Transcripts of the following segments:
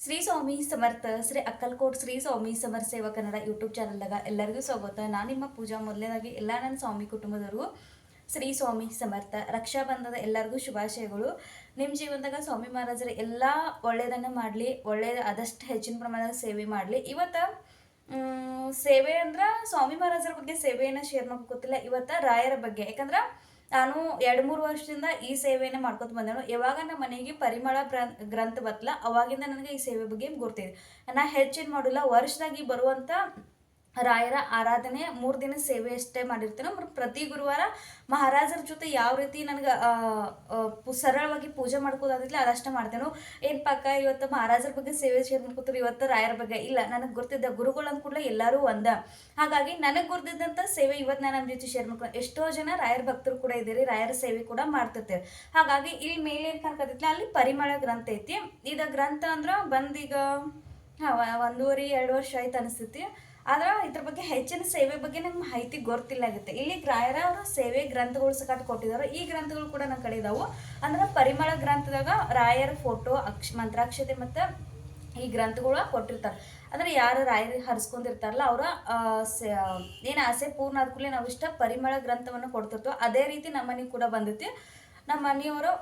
ಶ್ರೀ ಸ್ವಾಮಿ ಸಮರ್ಥ ಶ್ರೀ ಅಕ್ಕಲ್ಕೋಟ್ ಶ್ರೀ ಸ್ವಾಮಿ ಸಮರ್ಥ ಸೇವಾ ಕನ್ನಡ ಯೂಟ್ಯೂಬ್ ಚಾನಲ್ದಾಗ ಎಲ್ಲರಿಗೂ ಸ್ವಾಗತ. ನಾನು ನಿಮ್ಮ ಪೂಜಾ. ಮೊದಲನೇದಾಗಿ ಎಲ್ಲ ನನ್ನ ಸ್ವಾಮಿ ಕುಟುಂಬದವರು ಶ್ರೀ ಸ್ವಾಮಿ ಸಮರ್ಥ ರಕ್ಷಾಬಂಧನದ ಎಲ್ಲರಿಗೂ ಶುಭಾಶಯಗಳು. ನಿಮ್ಮ ಜೀವನದಾಗ ಸ್ವಾಮಿ ಮಹಾರಾಜರ ಎಲ್ಲ ಒಳ್ಳೆಯದನ್ನು ಮಾಡಲಿ, ಒಳ್ಳೆಯದು ಆದಷ್ಟು ಹೆಚ್ಚಿನ ಪ್ರಮಾಣದ ಸೇವೆ ಮಾಡಲಿ. ಇವತ್ತು ಸೇವೆ ಅಂದ್ರೆ ಸ್ವಾಮಿ ಮಹಾರಾಜರ ಬಗ್ಗೆ ಸೇವೆಯನ್ನು ಶೇರ್ ಮಾಡ್ಕೋತಿಲ್ಲ, ಇವತ್ತು ರಾಯರ ಬಗ್ಗೆ. ಯಾಕಂದ್ರೆ ನಾನು 2-3 ವರ್ಷದಿಂದ ಈ ಸೇವೆಯನ್ನು ಮಾಡ್ಕೊತ ಬಂದೆನು. ಯಾವಾಗ ನಮ್ಮ ಮನೆಗೆ ಪರಿಮಳ ಗ್ರಂಥ ಬತ್ತಲ್ಲ ಅವಾಗಿಂದ ನನಗೆ ಈ ಸೇವೆ ಬಗ್ಗೆ ಗೊತ್ತಿದೆ. ನಾ ಹೆಚ್ಚೇನು ಮಾಡಿಲ್ಲ, ವರ್ಷದಾಗಿ ಬರುವಂಥ ರಾಯರ ಆರಾಧನೆ 3 ದಿನ ಸೇವೆ ಅಷ್ಟೇ ಮಾಡಿರ್ತೇನೆ. ಪ್ರತಿ ಗುರುವಾರ ಮಹಾರಾಜರ ಜೊತೆ ಯಾವ ರೀತಿ ನನಗೆ ಸರಳವಾಗಿ ಪೂಜೆ ಮಾಡ್ಕೋದಾದಿಲ್ಲ ಅದಷ್ಟೇ ಮಾಡ್ತೇನೆ. ಏನು ಪಕ್ಕ ಇವತ್ತು ಮಹಾರಾಜರ ಬಗ್ಗೆ ಸೇವೆ ಶೇರ್ ಮಾಡ್ಕೋತಾರೆ, ಇವತ್ತು ರಾಯರ ಬಗ್ಗೆ ಇಲ್ಲ. ನನಗೆ ಗೊತ್ತಿದ್ದ ಗುರುಗಳು ಅಂದ್ಕೂಡಲೇ ಎಲ್ಲರೂ ಒಂದ. ಹಾಗಾಗಿ ನನಗೆ ಗೊತ್ತಿದ್ದಂಥ ಸೇವೆ ಇವತ್ತು ನಾನು ನಮ್ಮ ಜೊತೆ ಶೇರ್ ಮಾಡ್ಕೊಂಡು, ಎಷ್ಟೋ ಜನ ರಾಯರ ಭಕ್ತರು ಕೂಡ ಇದ್ದೀರಿ, ರಾಯರ ಸೇವೆ ಕೂಡ ಮಾಡ್ತಿರ್ತೀರಿ. ಹಾಗಾಗಿ ಇಲ್ಲಿ ಮೇಲೆ ಏನು ಕಾಣ್ಕತ್ತಿಲ್ಲ, ಅಲ್ಲಿ ಪರಿಮಳ ಗ್ರಂಥ ಐತಿ. ಇದು ಗ್ರಂಥ ಅಂದ್ರೆ ಬಂದೀಗ 1.5-2 ವರ್ಷ ಆಯ್ತು ಅನಿಸ್ತೈತಿ. ಆದ್ರೆ ಇದ್ರ ಬಗ್ಗೆ ಹೆಚ್ಚಿನ ಸೇವೆ ಬಗ್ಗೆ ನಂಗೆ ಮಾಹಿತಿ ಗೊತ್ತಿಲ್ಲ ಆಗುತ್ತೆ. ಇಲ್ಲಿ ರಾಯರ ಅವರು ಸೇವೆ ಗ್ರಂಥಗಳು ಸಕಾಟ್ ಕೊಟ್ಟಿದ್ದಾರೆ. ಈ ಗ್ರಂಥಗಳು ಕೂಡ ನನ್ನ ಕಡೆ ಇದಾವೆ. ಅಂದ್ರೆ ಪರಿಮಳ ಗ್ರಂಥದಾಗ ರಾಯರ ಫೋಟೋ, ಮಂತ್ರಾಕ್ಷತೆ ಮತ್ತು ಈ ಗ್ರಂಥಗಳು ಕೊಟ್ಟಿರ್ತಾರೆ. ಅಂದ್ರೆ ಯಾರು ರಾಯರಿಗೆ ಹರಿಸ್ಕೊಂಡಿರ್ತಾರಲ್ಲ ಅವರ ಏನು ಆಸೆ ಪೂರ್ಣ ಆದ ಕೂಡಲೇ ನಾವು ಇಷ್ಟ ಪರಿಮಳ ಗ್ರಂಥವನ್ನು ಕೊಡ್ತಿರ್ತೇವೆ. ಅದೇ ರೀತಿ ನಮ್ಮ ಮನೆಗೆ ಕೂಡ ಬಂದೈತಿ. ನಮ್ಮ ಮನೆಯವರು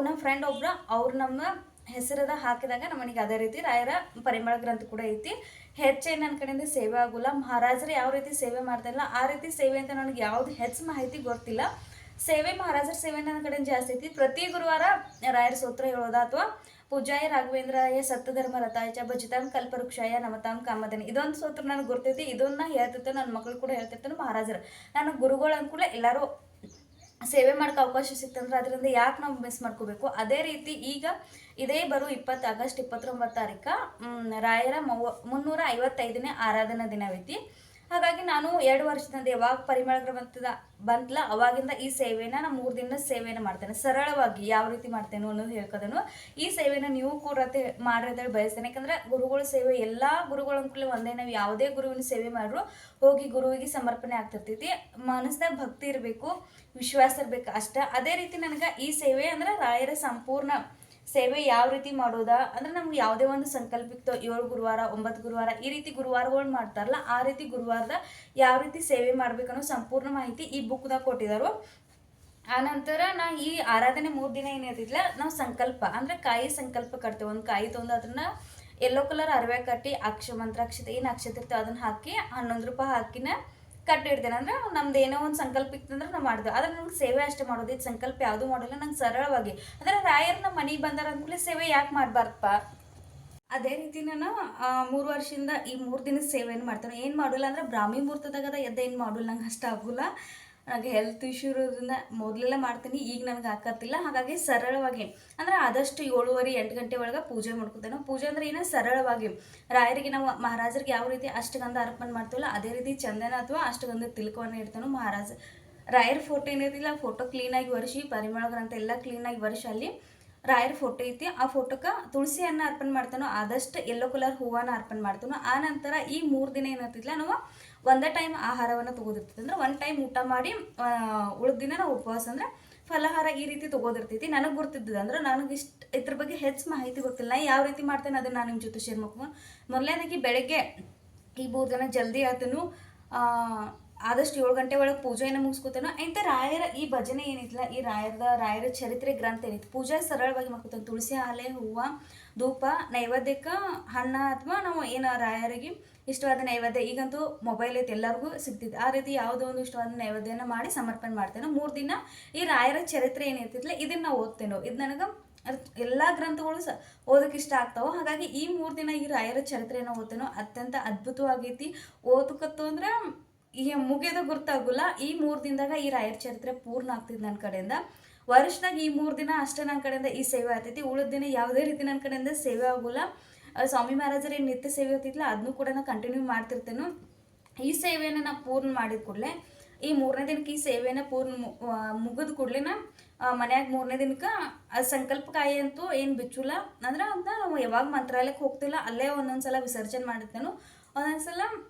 ನಮ್ಮ ಫ್ರೆಂಡ್ ಒಬ್ರು ಅವ್ರು ನಮ್ಮ ಹೆಸರದ ಹಾಕಿದಾಗ ನಮ್ಮ ಮನೆಗೆ ಅದೇ ರೀತಿ ರಾಯರ ಪರಿಮಳ ಗ್ರಂಥ ಕೂಡ ಐತಿ. ಹೆಚ್ಚೇನು ನನ್ನ ಕಡೆಯಿಂದ ಸೇವೆ ಆಗೋಲ್ಲ. ಮಹಾರಾಜರು ಯಾವ ರೀತಿ ಸೇವೆ ಮಾಡ್ತಾಯಿಲ್ಲ ಆ ರೀತಿ ಸೇವೆ ಅಂತ ನನಗೆ ಯಾವುದು ಹೆಚ್ಚು ಮಾಹಿತಿ ಗೊತ್ತಿಲ್ಲ. ಸೇವೆ ಮಹಾರಾಜರ ಸೇವೆ ನನ್ನ ಕಡೆಯಿಂದ ಜಾಸ್ತಿ ಐತಿ. ಪ್ರತಿ ಗುರುವಾರ ರಾಯರ ಸ್ತೋತ್ರ ಹೇಳೋದ ಅಥವಾ ಪೂಜಾಯ ರಾಘವೇಂದ್ರಾಯ ಸತ್ಯಧರ್ಮ ರಥಾಯ ಭಜಿತಾಂ ಕಲ್ಪವೃಕ್ಷಾಯ ನಮತಾಂ ಕಾಮಧೇನು, ಇದೊಂದು ಸ್ತೋತ್ರ ನನಗೆ ಗೊತ್ತೈತಿ. ಇದನ್ನ ಹೇಳ್ತಿರ್ತಾರೆ, ನನ್ನ ಮಕ್ಕಳು ಕೂಡ ಹೇಳ್ತಿರ್ತಾನೆ. ಮಹಾರಾಜರು ನನ್ನ ಗುರುಗಳು ಅಂದ್ಕೂಡ ಎಲ್ಲರೂ ಸೇವೆ ಮಾಡೋಕೆ ಅವಕಾಶ ಸಿಕ್ತಂದ್ರೆ ಅದರಿಂದ ಯಾಕೆ ನಾವು ಮಿಸ್ ಮಾಡ್ಕೋಬೇಕು. ಅದೇ ರೀತಿ ಈಗ ಇದೇ ಬರೋ ಆಗಸ್ಟ್ 29 ರಾಯರ 355ನೇ ಆರಾಧನಾ ದಿನವೈತಿ. ಹಾಗಾಗಿ ನಾನು 2 ವರ್ಷದಿಂದ ಯಾವಾಗ ಪರಿಮಳ ಬಂತಲ್ಲ ಅವಾಗಿಂದ ಈ ಸೇವೆನ ನಾನು 3 ದಿನದ ಸೇವೆಯನ್ನು ಮಾಡ್ತೇನೆ. ಸರಳವಾಗಿ ಯಾವ ರೀತಿ ಮಾಡ್ತೇನೆ ಅನ್ನೋದು ಹೇಳ್ಕೋದನು. ಈ ಸೇವೆನ ನೀವು ಕೂಡ ಮಾಡಿದ್ರೆ ಬಯಸ್ತೇನೆ. ಯಾಕಂದ್ರೆ ಗುರುಗಳ ಸೇವೆ ಎಲ್ಲ ಗುರುಗಳ ಅನ್ಕೂಲ ಒಂದೇ. ನಾವು ಯಾವುದೇ ಗುರುವಿನ ಸೇವೆ ಮಾಡ್ರು ಹೋಗಿ ಗುರುವಿಗೆ ಸಮರ್ಪಣೆ ಆಗ್ತಿರ್ತೈತಿ. ಮನಸ್ಸಿನಾಗ ಭಕ್ತಿ ಇರಬೇಕು, ವಿಶ್ವಾಸ ಇರಬೇಕು ಅಷ್ಟೇ. ಅದೇ ರೀತಿ ನನಗೆ ಈ ಸೇವೆ ಅಂದ್ರೆ ರಾಯರ ಸಂಪೂರ್ಣ ಸೇವೆ ಯಾವ ರೀತಿ ಮಾಡೋದಾ ಅಂದ್ರೆ ನಮ್ಗೆ ಯಾವುದೇ ಒಂದು ಸಂಕಲ್ಪಿತ್ತು 7 ಗುರುವಾರ 9 ಗುರುವಾರ ಈ ರೀತಿ ಗುರುವಾರಗಳು ಮಾಡ್ತಾರಲ್ಲ ಆ ರೀತಿ ಗುರುವಾರದ ಯಾವ ರೀತಿ ಸೇವೆ ಮಾಡ್ಬೇಕನ್ನೋ ಸಂಪೂರ್ಣ ಮಾಹಿತಿ ಈ ಬುಕ್ದಾಗ ಕೊಟ್ಟಿದ್ದಾರೆ. ಆನಂತರ ನಾ ಈ ಆರಾಧನೆ 3 ದಿನ ಏನಿರ್ತಿದ್ಲ ನಾವು ಸಂಕಲ್ಪ ಅಂದ್ರೆ ಕಾಯಿ ಸಂಕಲ್ಪ ಕಟ್ತೇವೆ. ಒಂದು ಕಾಯಿ ತೊಗೊಂಡು ಅದನ್ನ ಯೆಲ್ಲೋ ಕಲರ್ ಅರವೆ ಕಟ್ಟಿ ಮಂತ್ರಾಕ್ಷತೆ ಏನು ಅಕ್ಷತೆ ಇರ್ತವೆ ಅದನ್ನ ಹಾಕಿ 11 ರೂಪಾಯಿ ಹಾಕಿನ ಕಟ್ಟಿಡ್ತೇನೆ. ಅಂದ್ರೆ ನಮ್ದು ಏನೋ ಒಂದು ಸಂಕಲ್ಪ ಇತ್ತಂದ್ರೆ ನಾವು ಮಾಡಿದ್ವಿ. ಆದ್ರೆ ನಂಗೆ ಸೇವೆ ಅಷ್ಟೇ ಮಾಡೋದು, ಇದು ಸಂಕಲ್ಪ ಯಾವುದು ಮಾಡೋಲ್ಲ. ನಂಗೆ ಸರಳವಾಗಿ ಅಂದ್ರೆ ರಾಯರ್ ನಮ್ಮ ಮನೆಗೆ ಬಂದಾರ ಅಂದ್ಮೇಲೆ ಸೇವೆ ಯಾಕೆ ಮಾಡಬಾರ್ದಪ್ಪ. ಅದೇ ರೀತಿ ನಾನು 3 ವರ್ಷದಿಂದ ಈ 3 ದಿನದ ಸೇವೆಯನ್ನು ಮಾಡ್ತೇನೆ. ಏನು ಮಾಡೋಲ್ಲ ಅಂದ್ರೆ ಬ್ರಾಹ್ಮಿ ಮುಹೂರ್ತದಾಗ ಎದ್ದು ಏನು ಮಾಡೋಲ್ಲ, ನಂಗೆ ಅಷ್ಟು ಆಗೋಲ್ಲ. ನನಗೆ ಹೆಲ್ತ್ ಇಶ್ಯೂ ಇರೋದ್ರಿಂದ ಮೊದಲೆಲ್ಲ ಮಾಡ್ತೀನಿ, ಈಗ ನನಗೆ ಹಾಕತ್ತಿಲ್ಲ. ಹಾಗಾಗಿ ಸರಳವಾಗಿ ಅಂದ್ರೆ ಆದಷ್ಟು 7:30-8 ಗಂಟೆ ಒಳಗೆ ಪೂಜೆ ಮಾಡ್ಕೊತೇನೆ. ಪೂಜೆ ಅಂದ್ರೆ ಏನೋ ಸರಳವಾಗಿ ರಾಯರಿಗೆ ನಾವು ಮಹಾರಾಜರಿಗೆ ಯಾವ ರೀತಿ ಅಷ್ಟಗಂಧ ಅರ್ಪಣೆ ಮಾಡ್ತೀವಲ್ಲ ಅದೇ ರೀತಿ ಚಂದನ ಅಥವಾ ಅಷ್ಟಗಂಧ ತಿಲಕವನ್ನು ಇಡ್ತಾನೋ. ಮಹಾರಾಜ ರಾಯರ ಫೋಟೋ ಏನಿರಲಿಲ್ಲ ಆ ಫೋಟೋ ಕ್ಲೀನಾಗಿ ಒರೆಸಿ ಪರಿಮಳ ಗ್ರಂಥ ಎಲ್ಲ ಕ್ಲೀನಾಗಿ ಒರೆಸಿ ಅಲ್ಲಿ ರಾಯರ ಫೋಟೋ ಐತಿ ಆ ಫೋಟೋಕ್ಕೆ ತುಳಸಿಯನ್ನು ಅರ್ಪಣೆ ಮಾಡ್ತಾನೋ, ಆದಷ್ಟು ಯೆಲ್ಲೋ ಕಲರ್ ಹೂವನ್ನು ಅರ್ಪಣೆ ಮಾಡ್ತಾನೋ. ಆ ನಂತರ ಈ 3 ದಿನ ಏನಾಗ್ತಿದ್ಲ ನಾವು ಒಂದೇ ಟೈಮ್ ಆಹಾರವನ್ನು ತೊಗೋದಿರ್ತೈತಿ. ಅಂದ್ರೆ 1 ಟೈಮ್ ಊಟ ಮಾಡಿ ಉಳಿದ ದಿನ ನಾವು ಉಪವಾಸ ಅಂದ್ರೆ ಫಲಹಾರ ಈ ರೀತಿ ತೊಗೋದಿರ್ತೈತಿ. ನನಗೆ ಗೊತ್ತಿದ್ದದು ಅಂದ್ರೆ ನನಗೆ ಇದ್ರ ಬಗ್ಗೆ ಹೆಚ್ಚು ಮಾಹಿತಿ ಗೊತ್ತಿಲ್ಲ. ಯಾವ ರೀತಿ ಮಾಡ್ತೇನೆ ಅದನ್ನು ನಾನು ನಿಮ್ಮ ಜೊತೆ ಶೇರ್ ಮಾಡ್ಕೊಂಡು. ಮೊದಲನೇದಾಗಿ ಬೆಳಗ್ಗೆ ಈ 3 ದಿನ ಜಲ್ದಿ ಆತನು ಆದಷ್ಟು 7 ಗಂಟೆ ಒಳಗೆ ಪೂಜೆಯನ್ನು ಮುಗಿಸ್ಕೊತಾನೋ. ಇಂಥ ರಾಯರ ಈ ಭಜನೆ ಏನಿತ್ತಲ್ಲ ಈ ರಾಯರ ಚರಿತ್ರೆ ಗ್ರಂಥ ಏನಿತ್ತು ಪೂಜೆ ಸರಳವಾಗಿ ಮಾಡ್ಕೊತಾನೆ. ತುಳಸಿ ಹಾಲೆ ಹೂವು ಧೂಪ ನೈವೇದ್ಯಕ್ಕೆ ಹಣ್ಣು ಅಥವಾ ನಾವು ಏನು ರಾಯರಿಗೆ ಇಷ್ಟವಾದ ನೈವೇದ್ಯ ಈಗಂತೂ ಮೊಬೈಲ್ ಐತೆ ಎಲ್ಲರಿಗೂ ಸಿಗ್ತಿತ್ತು. ಆ ರೀತಿ ಯಾವುದೋ ಒಂದು ಇಷ್ಟವಾದ ನೈವೇದ್ಯನ ಮಾಡಿ ಸಮರ್ಪಣೆ ಮಾಡ್ತೇನೆ. 3 ದಿನ ಈ ರಾಯರ ಚರಿತ್ರೆ ಏನಿರ್ತಿತ್ತಲ್ಲ ಇದನ್ನು ನಾವು ಓದ್ತೇನೋ. ಇದು ನನಗೆ ಎಲ್ಲ ಗ್ರಂಥಗಳು ಓದೋಕೆ ಇಷ್ಟ ಆಗ್ತಾವೆ. ಹಾಗಾಗಿ ಈ 3 ದಿನ ಈ ರಾಯರ ಚರಿತ್ರೆಯನ್ನು ಓದ್ತೇನೋ. ಅತ್ಯಂತ ಅದ್ಭುತವಾಗೈತಿ. ಓದಕತ್ತು ಅಂದ್ರೆ ಈ ಮುಗಿಯೋದು ಗೊತ್ತಾಗೋಲ್ಲ. ಈ 3 ದಿನದಾಗ ಈ ರಾಯರ ಚರಿತ್ರೆ ಪೂರ್ಣ ಆಗ್ತಿದ್ದು ನನ್ನ ಕಡೆಯಿಂದ. ವರ್ಷದಾಗ ಈ 3 ದಿನ ಅಷ್ಟೇ ನನ್ನ ಕಡೆಯಿಂದ ಈ ಸೇವೆ ಆಗ್ತೈತಿ. ಉಳಿದ ದಿನ ಯಾವುದೇ ರೀತಿ ನನ್ನ ಕಡೆಯಿಂದ ಸೇವೆ ಆಗೋಲ್ಲ. ಸ್ವಾಮಿ ಮಹಾರಾಜರ ಏನು ನಿತ್ಯ ಸೇವೆ ಇರ್ತಿದ್ಲ ಅದನ್ನು ಕೂಡ ನಾನು ಕಂಟಿನ್ಯೂ ಮಾಡ್ತಿರ್ತೇನೆ. ಈ ಸೇವೆಯನ್ನು ನಾನು ಪೂರ್ಣ ಮಾಡಿದ ಕೂಡಲೇ ಈ 3ನೇ ದಿನಕ್ಕೆ ಈ ಸೇವೆಯನ್ನು ಪೂರ್ಣ ಮುಗಿದ ಕೂಡಲೇ ಮನ್ಯಾಗ 3ನೇ ದಿನಕ್ಕೆ ಸಂಕಲ್ಪಕಾಯಿ ಅಂತೂ ಏನು ಬಿಚ್ಚುಲ್ಲ. ಅಂದ್ರೆ ಅಂತ ನಾವು ಯಾವಾಗ ಮಂತ್ರಾಲಯಕ್ಕೆ ಹೋಗ್ತಿಲ್ಲ ಅಲ್ಲೇ ಒಂದೊಂದ್ಸಲ ವಿಸರ್ಜನೆ ಮಾಡಿರ್ತೇನೆ. ಒಂದೊಂದ್ಸಲ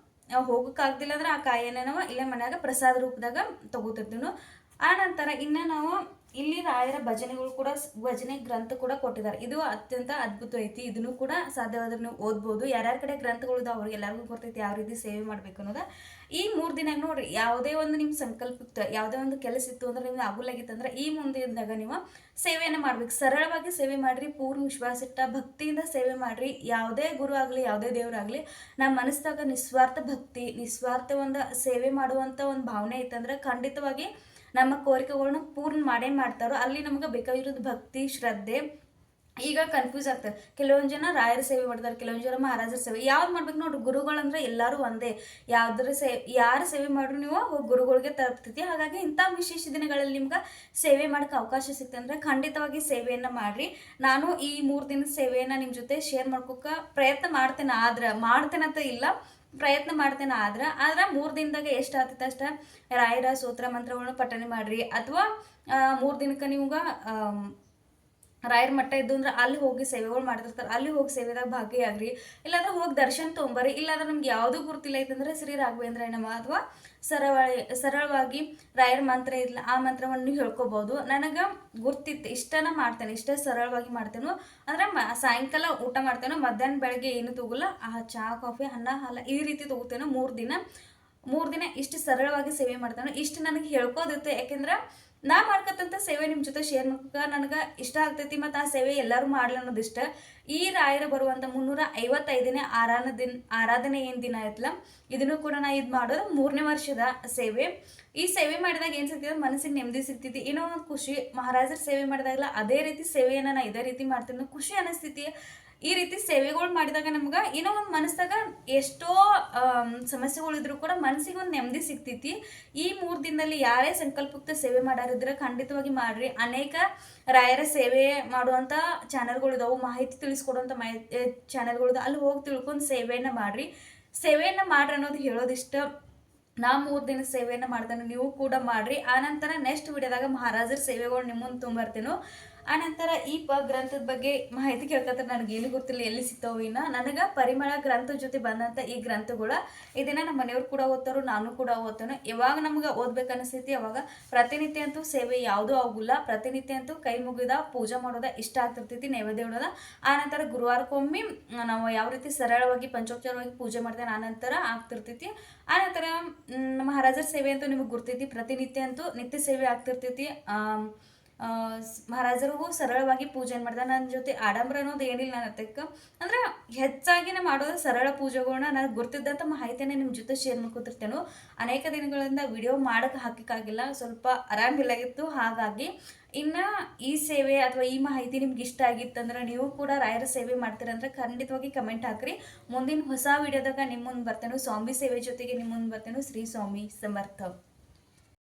ಹೋಗೋಕ್ಕಾಗ್ದಿಲ್ಲ ಅಂದ್ರೆ ಆ ಕಾಯಿಯನ್ನು ನಾವು ಇಲ್ಲೇ ಮನ್ಯಾಗ ಪ್ರಸಾದ ರೂಪದಾಗ ತೊಗೋತಿರ್ತೀವಿ. ಆ ನಂತರ ಇನ್ನು ನಾವು ಇಲ್ಲಿ ರಾಯರ ಭಜನೆಗಳು ಕೂಡ ಭಜನೆ ಗ್ರಂಥ ಕೂಡ ಕೊಟ್ಟಿದ್ದಾರೆ. ಇದು ಅತ್ಯಂತ ಅದ್ಭುತ ಐತಿ. ಇದನ್ನು ಕೂಡ ಸಾಧ್ಯವಾದ್ರೆ ನೀವು ಓದ್ಬೋದು. ಯಾರ್ಯಾರ ಕಡೆ ಗ್ರಂಥಗಳು ಇದಾವೆ ಅವ್ರಿಗೆ ಎಲ್ಲರಿಗೂ ಗೊತ್ತೈತಿ ಯಾವ ರೀತಿ ಸೇವೆ ಮಾಡ್ಬೇಕು ಅನ್ನೋದು. ಈ 3 ದಿನ ನೋಡ್ರಿ, ಯಾವುದೇ ಒಂದು ನಿಮ್ಮ ಸಂಕಲ್ಪಕ್ಕೆ ಯಾವುದೇ ಒಂದು ಕೆಲಸ ಇತ್ತು ಅಂದ್ರೆ ನಿಮ್ಗೆ ಆಗುಲಾಗಿತ್ತಂದ್ರೆ ಈ ಮುಂದಿನದಾಗ ನೀವು ಸೇವೆಯನ್ನು ಮಾಡ್ಬೇಕು. ಸರಳವಾಗಿ ಸೇವೆ ಮಾಡ್ರಿ, ಪೂರ್ಣ ವಿಶ್ವಾಸ ಇಟ್ಟ ಭಕ್ತಿಯಿಂದ ಸೇವೆ ಮಾಡ್ರಿ. ಯಾವುದೇ ಗುರು ಆಗಲಿ ಯಾವುದೇ ದೇವರಾಗಲಿ ನಮ್ಮ ಮನಸ್ಸಾಗ ನಿಸ್ವಾರ್ಥ ಭಕ್ತಿ, ನಿಸ್ವಾರ್ಥ ಒಂದು ಸೇವೆ ಮಾಡುವಂಥ ಒಂದು ಭಾವನೆ ಇತ್ತಂದ್ರೆ ಖಂಡಿತವಾಗಿ ನಮ್ಮ ಕೋರಿಕೆಗಳನ್ನ ಪೂರ್ಣ ಮಾಡೇ ಮಾಡ್ತಾರೋ. ಅಲ್ಲಿ ನಮ್ಗೆ ಬೇಕಾಗಿರೋದು ಭಕ್ತಿ, ಶ್ರದ್ಧೆ. ಈಗ ಕನ್ಫ್ಯೂಸ್ ಆಗ್ತಾರೆ, ಕೆಲವೊಂದು ಜನ ರಾಯರ ಸೇವೆ ಮಾಡ್ತಾರೆ, ಕೆಲವೊಂದು ಜನ ಮಹಾರಾಜರ ಸೇವೆ. ಯಾವ್ದು ಮಾಡ್ಬೇಕು ನೋಡ್ರಿ, ಗುರುಗಳಂದ್ರೆ ಎಲ್ಲರೂ ಒಂದೇ. ಯಾರ ಸೇವೆ ಮಾಡ್ರು ನೀವು ಹೋಗಿ ಗುರುಗಳಿಗೆ ತಲುಪ್ತೈತಿ. ಹಾಗಾಗಿ ಇಂಥ ವಿಶೇಷ ದಿನಗಳಲ್ಲಿ ನಿಮ್ಗೆ ಸೇವೆ ಮಾಡೋಕೆ ಅವಕಾಶ ಸಿಗ್ತದೆ ಅಂದ್ರೆ ಖಂಡಿತವಾಗಿ ಸೇವೆಯನ್ನು ಮಾಡ್ರಿ. ನಾನು ಈ 3 ದಿನದ ಸೇವೆಯನ್ನು ನಿಮ್ಮ ಜೊತೆ ಶೇರ್ ಮಾಡ್ಕೋಕೆ ಪ್ರಯತ್ನ ಮಾಡ್ತೇನಂತ ಇಲ್ಲ, ಪ್ರಯತ್ನ ಮಾಡ್ತೇನೆ. ಆದ್ರೆ 3 ದಿನದಾಗ ಎಷ್ಟು ಆಗ್ತೈತೆ ಅಷ್ಟ ರಾಯರ ಸ್ತೋತ್ರ ಮಂತ್ರಗಳನ್ನ ಪಠನೆ ಮಾಡ್ರಿ. ಅಥವಾ 3 ದಿನಕ್ಕೆ ನಿಮ್ಗೆ ರಾಯರ ಮಟ್ಟ ಇದ್ದು ಅಂದ್ರೆ ಅಲ್ಲಿ ಹೋಗಿ ಸೇವೆಗಳು ಮಾಡ್ತಿರ್ತಾರೆ, ಅಲ್ಲಿ ಹೋಗಿ ಸೇವೆದಾಗ ಭಾಗಿಯಾಗ್ರಿ. ಇಲ್ಲಾಂದ್ರೆ ಹೋಗಿ ದರ್ಶನ ತೊಗೊಂಬರ್ರಿ. ಇಲ್ಲಾಂದ್ರೆ ನಮ್ಗೆ ಯಾವುದೂ ಗುರುತಿಲ್ಲ ಐತಂದ್ರೆ ಶ್ರೀ ರಾಘವೇಂದ್ರ ನಮ ಅಥವಾ ಸರಳವಾಗಿ ರಾಯರ ಮಂತ್ರ ಇಲ್ಲ, ಆ ಮಂತ್ರವನ್ನು ನೀವು ಹೇಳ್ಕೊಬೋದು. ನನಗೆ ಗುರ್ತಿತ್ತು, ಇಷ್ಟನ ಮಾಡ್ತೇನೆ, ಇಷ್ಟ ಸರಳವಾಗಿ ಮಾಡ್ತೇನೆ ಅಂದ್ರೆ ಸಾಯಂಕಾಲ ಊಟ ಮಾಡ್ತೇನೆ, ಮಧ್ಯಾಹ್ನ ಬೆಳಗ್ಗೆ ಏನು ತಗೋಲ್ಲ, ಚಹಾ ಕಾಫಿ ಅನ್ನ ಹಾಲು ಈ ರೀತಿ ತಗೋತೇನೆ. 3 ದಿನ ಇಷ್ಟು ಸರಳವಾಗಿ ಸೇವೆ ಮಾಡ್ತೇನೆ. ಇಷ್ಟು ನನಗೆ ಹೇಳ್ಕೋದಿತ್ತು, ಯಾಕೆಂದ್ರೆ ನಾ ಮಾಡ್ಕತ್ತಂತ ಸೇವೆ ನಿಮ್ಮ ಜೊತೆ ಶೇರ್ ಮಾಡ್ಕ ನನಗೆ ಇಷ್ಟ ಆಗ್ತೈತಿ. ಮತ್ತು ಆ ಸೇವೆ ಎಲ್ಲರೂ ಮಾಡ್ಲಿ ಅನ್ನೋದಿಷ್ಟ. ಈ ರಾಯರ ಬರುವಂಥ 355ನೇ ಆರಾಧನೆ ಏನು ದಿನ ಆಯ್ತಲ್ಲ, ಇದನ್ನು ಕೂಡ ನಾ ಇದು ಮಾಡೋದು 3ನೇ ವರ್ಷದ ಸೇವೆ. ಈ ಸೇವೆ ಮಾಡಿದಾಗ ಏನು ಸಿಗ್ತದೆ, ಮನಸ್ಸಿಗೆ ನೆಮ್ಮದಿ ಸಿಗ್ತೈತಿ, ಏನೋ ಒಂದು ಖುಷಿ. ಮಹಾರಾಜರ ಸೇವೆ ಮಾಡಿದಾಗಲ್ಲ ಅದೇ ರೀತಿ ಸೇವೆಯನ್ನು ನಾ ಇದೇ ರೀತಿ ಮಾಡ್ತೀನಿ, ಖುಷಿ ಅನಿಸ್ತೈತಿ. ಈ ರೀತಿ ಸೇವೆಗಳು ಮಾಡಿದಾಗ ನಮ್ಗೆ ಏನೋ ಒಂದು ಮನಸ್ಸಾಗ ಎಷ್ಟೋ ಸಮಸ್ಯೆಗಳಿದ್ರು ಕೂಡ ಮನಸ್ಸಿಗೆ ಒಂದು ನೆಮ್ಮದಿ ಸಿಗ್ತೈತಿ. ಈ 3 ದಿನದಲ್ಲಿ ಯಾರೇ ಸಂಕಲ್ಪಯುಕ್ತ ಸೇವೆ ಮಾಡಾರಿದ್ರೆ ಖಂಡಿತವಾಗಿ ಮಾಡ್ರಿ. ಅನೇಕ ರಾಯರ ಸೇವೆ ಮಾಡುವಂಥ ಚಾನಲ್ಗಳಿದಾವೆ, ಮಾಹಿತಿ ತಿಳಿಸ್ಕೊಡುವಂಥ ಚಾನಲ್ಗಳಿದಾವೆ, ಅಲ್ಲಿ ಹೋಗಿ ತಿಳ್ಕೊಂಡು ಸೇವೆಯನ್ನು ಮಾಡ್ರಿ. ಸೇವೆಯನ್ನು ಮಾಡ್ರಿ ಅನ್ನೋದು ಹೇಳೋದಿಷ್ಟ. ನಾ 3 ದಿನ ಸೇವೆಯನ್ನು ಮಾಡ್ತೇನೆ, ನೀವು ಕೂಡ ಮಾಡ್ರಿ. ಆನಂತರ ನೆಕ್ಸ್ಟ್ ವಿಡಿಯೋದಾಗ ಮಹಾರಾಜರ ಸೇವೆಗಳು ನಿಮ್ಮ ಮುಂದೆ ತೊಗೊಂಬರ್ತೇನೆ. ಆನಂತರ ಈ ಗ್ರಂಥದ ಬಗ್ಗೆ ಮಾಹಿತಿ ಕೇಳ್ಕೊತಾರೆ, ನನಗೇನು ಗೊತ್ತಿಲ್ಲ ಎಲ್ಲಿ ಸಿಗ್ತಾವೆ. ಇನ್ನು ನನಗೆ ಪರಿಮಳ ಗ್ರಂಥದ ಜೊತೆ ಬಂದಂಥ ಈ ಗ್ರಂಥಗಳು ಇದನ್ನು ನಮ್ಮ ಮನೆಯವ್ರು ಕೂಡ ಓದ್ತಾರೋ, ನಾನು ಕೂಡ ಓದ್ತೇನೆ. ಯಾವಾಗ ನಮ್ಗೆ ಓದ್ಬೇಕು ಅನಿಸ್ತೈತಿ ಅವಾಗ. ಪ್ರತಿನಿತ್ಯ ಅಂತೂ ಸೇವೆ ಯಾವುದೂ ಆಗೋಲ್ಲ, ಪ್ರತಿನಿತ್ಯ ಅಂತೂ ಕೈ ಮುಗಿದ ಪೂಜೆ ಮಾಡೋದ ಇಷ್ಟ ಆಗ್ತಿರ್ತೈತಿ, ನೈವೇದ್ಯ ಇಡೋದ. ಆನಂತರ ಗುರುವಾರಕ್ಕೊಮ್ಮೆ ನಾವು ಯಾವ ರೀತಿ ಸರಳವಾಗಿ ಪಂಚೋಪಚಾರವಾಗಿ ಪೂಜೆ ಮಾಡ್ತೇನೆ ಆನಂತರ ಆಗ್ತಿರ್ತೈತಿ. ಆನಂತರ ಮಹಾರಾಜರ ಸೇವೆ ಅಂತೂ ನಿಮಗೆ ಗುರ್ತೈತಿ, ಪ್ರತಿನಿತ್ಯ ಅಂತೂ ನಿತ್ಯ ಸೇವೆ ಆಗ್ತಿರ್ತೈತಿ. ಮಹಾರಾಜರಿಗೂ ಸರಳವಾಗಿ ಪೂಜೆ ಮಾಡ್ದೆ. ನನ್ನ ಜೊತೆ ಆಡಂಬರ ಅನ್ನೋದು ಏನಿಲ್ಲ ನನ್ನ ಹತ್ತಕ್ಕೆ. ಅಂದ್ರೆ ಹೆಚ್ಚಾಗಿ ನಾ ಮಾಡೋದು ಸರಳ ಪೂಜೆಗಳನ್ನ ನನಗೆ ಗೊತ್ತಿದ್ದಂಥ ಮಾಹಿತಿನೇ ನಿಮ್ಮ ಜೊತೆ ಶೇರ್ ಮಾಡ್ಕೊತಿರ್ತೇನೆ. ಅನೇಕ ದಿನಗಳಿಂದ ವಿಡಿಯೋ ಮಾಡೋಕ್ಕೆ ಹಾಕಿಕ್ಕಾಗಿಲ್ಲ, ಸ್ವಲ್ಪ ಆರಾಮಿಲ್ಲಾಗಿತ್ತು. ಹಾಗಾಗಿ ಇನ್ನು ಈ ಸೇವೆ ಅಥವಾ ಈ ಮಾಹಿತಿ ನಿಮ್ಗೆ ಇಷ್ಟ ಆಗಿತ್ತಂದ್ರೆ ನೀವು ಕೂಡ ರಾಯರ ಸೇವೆ ಮಾಡ್ತೀರಂದ್ರೆ ಖಂಡಿತವಾಗಿ ಕಮೆಂಟ್ ಹಾಕ್ರಿ. ಮುಂದಿನ ಹೊಸ ವಿಡಿಯೋದಾಗ ನಿಮ್ಮ ಮುಂದೆ ಬರ್ತೇನೆ, ಸ್ವಾಮಿ ಸೇವೆ ಜೊತೆಗೆ ನಿಮ್ಮ ಮುಂದೆ ಬರ್ತೇನೆ. ಶ್ರೀ ಸ್ವಾಮಿ ಸಮರ್ಥ.